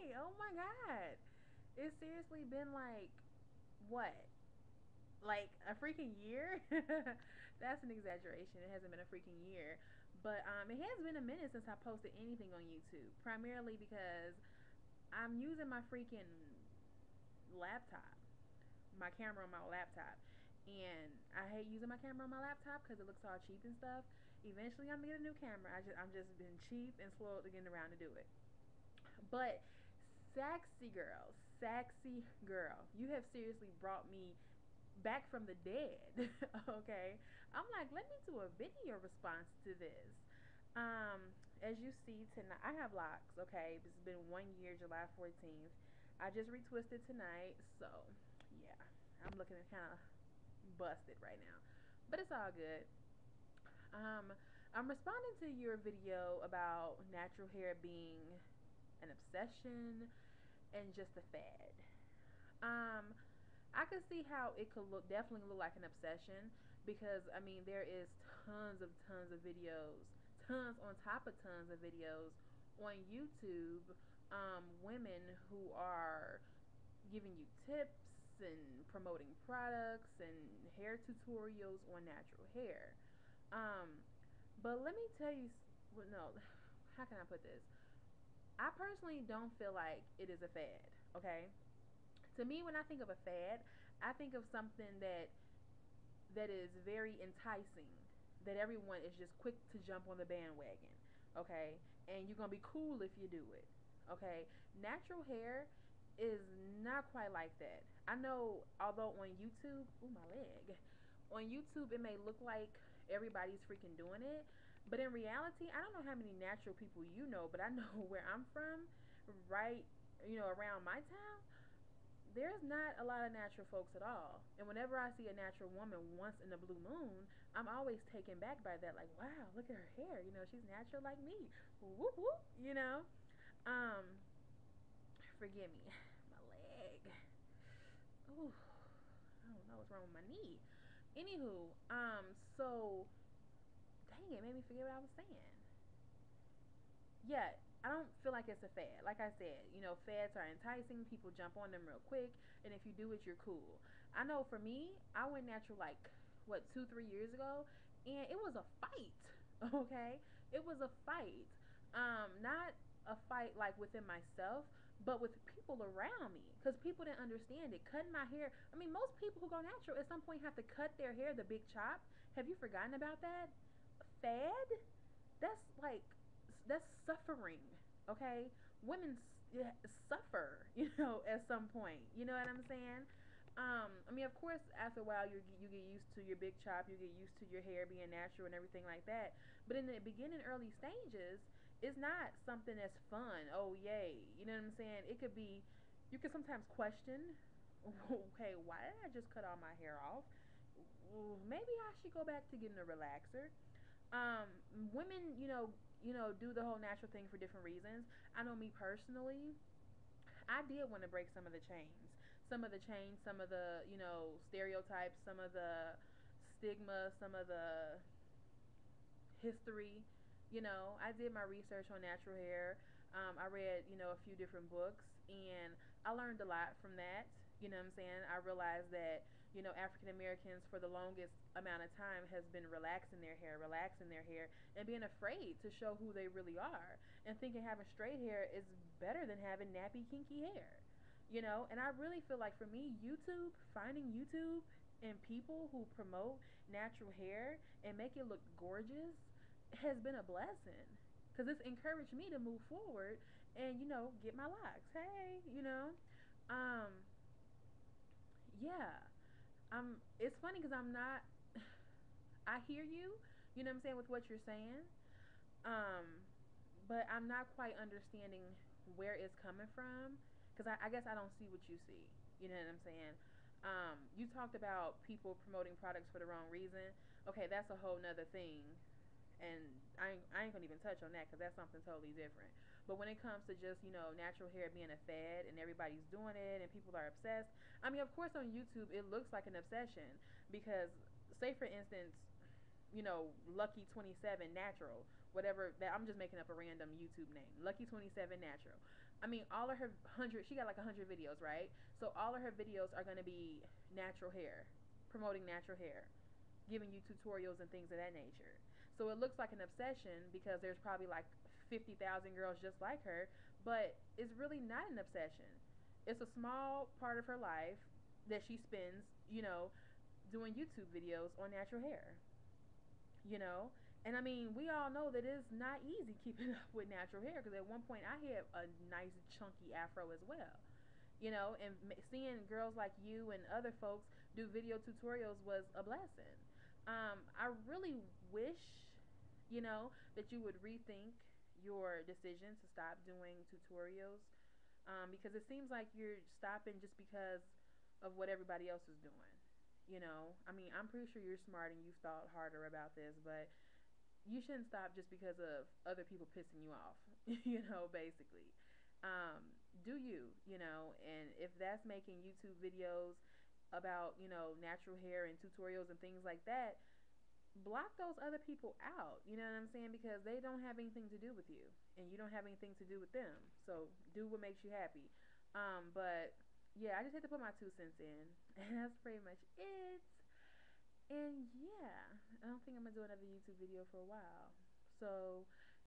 right. Oh my God. It's seriously been like, what? Like a freaking year? That's an exaggeration. It hasn't been a freaking year. But it has been a minute since I posted anything on YouTube. Primarily because I'm using my freaking laptop, my camera on my laptop. And I hate using my camera on my laptop because it looks all cheap and stuff. Eventually, I'm gonna get a new camera. I'm just been cheap and slow to getting around to do it. But sexy girl, you have seriously brought me back from the dead. Okay, I'm like, let me do a video response to this. As you see tonight, I have locks. Okay, it's been 1 year, July 14th. I just retwisted tonight, so yeah, I'm looking kind of busted right now, but it's all good. Um, I'm responding to your video about natural hair being an obsession and just a fad. Um, I could see how it could definitely look like an obsession because I mean there is tons of videos, tons on top of tons of videos on YouTube, women who are giving you tips and promoting products and hair tutorials on natural hair. Um, but let me tell you, well, no, how can I put this? I personally don't feel like it is a fad. Okay, to me, when I think of a fad, I think of something that is very enticing, that everyone is just quick to jump on the bandwagon, okay? And you're gonna be cool if you do it, okay? Natural hair is not quite like that. I know, although on YouTube, ooh, my leg, on YouTube it may look like everybody's freaking doing it, but in reality, I don't know how many natural people you know, but I know where I'm from, right, around my town, there's not a lot of natural folks at all. And whenever I see a natural woman once in a blue moon, I'm always taken back by that. Like, wow, look at her hair. She's natural like me. Whoop whoop. Um, Forgive me, my leg. Ooh, I don't know what's wrong with my knee. Anywho, so dang it, made me forget what I was saying. Yeah, I don't feel like it's a fad. Like I said, fads are enticing. People jump on them real quick, and if you do it, you're cool. I know for me, I went natural like what 2 3 years ago, and it was a fight. Okay, it was a fight. Not a fight like within myself, but with people around me, because people didn't understand it. Cutting my hair. I mean, most people who go natural at some point have to cut their hair the big chop. Have you forgotten about that? Fad? That's like that's suffering. Okay, women suffer, at some point. You know what I'm saying? I mean, of course, after a while, you get used to your big chop, you get used to your hair being natural and everything like that. But in the beginning, early stages, it's not something that's fun. Oh, yay! You know what I'm saying? It could be. You could sometimes question, okay, why did I just cut all my hair off? Maybe I should go back to getting a relaxer. Women, do the whole natural thing for different reasons. I know me personally, I did want to break some of the stereotypes, some of the stigma, some of the history. I did my research on natural hair. I read, a few different books, and I learned a lot from that. You know what I'm saying? I realized that, African Americans for the longest amount of time has been relaxing their hair, and being afraid to show who they really are, and thinking having straight hair is better than having nappy, kinky hair. And I really feel like for me, finding YouTube and people who promote natural hair and make it look gorgeous has been a blessing because it's encouraged me to move forward and get my locks. Hey, um, yeah. It's funny because I'm not. I hear you. You know what I'm saying with what you're saying. Um, but I'm not quite understanding where it's coming from because I guess I don't see what you see. You know what I'm saying? You talked about people promoting products for the wrong reason. Okay, that's a whole nother thing, and I ain't gonna even touch on that because that's something totally different. But when it comes to just natural hair being a fad and everybody's doing it and people are obsessed, I mean, of course on YouTube it looks like an obsession because, say for instance, Lucky 27 Natural, whatever that, I'm just making up a random YouTube name, Lucky 27 Natural. I mean, all of her hundred, she got like 100 videos, right? So all of her videos are gonna be natural hair, promoting natural hair, giving you tutorials and things of that nature. So it looks like an obsession because there's probably like 50,000 girls just like her, but it's really not an obsession. It's a small part of her life that she spends, doing YouTube videos on natural hair, you know? And I mean, we all know that it's not easy keeping up with natural hair because at one point I had a nice chunky afro as well, and seeing girls like you and other folks do video tutorials was a blessing. I really wish, that you would rethink your decision to stop doing tutorials, because it seems like you're stopping just because of what everybody else is doing. I mean, I'm pretty sure you're smart and you've thought harder about this, but you shouldn't stop just because of other people pissing you off, basically. Do and if that's making YouTube videos about, natural hair and tutorials and things like that, block those other people out. You know what I'm saying? Because they don't have anything to do with you and you don't have anything to do with them. So do what makes you happy. But yeah, I just had to put my 2 cents in. And that's pretty much it. And yeah, I don't think I'm gonna do another YouTube video for a while. So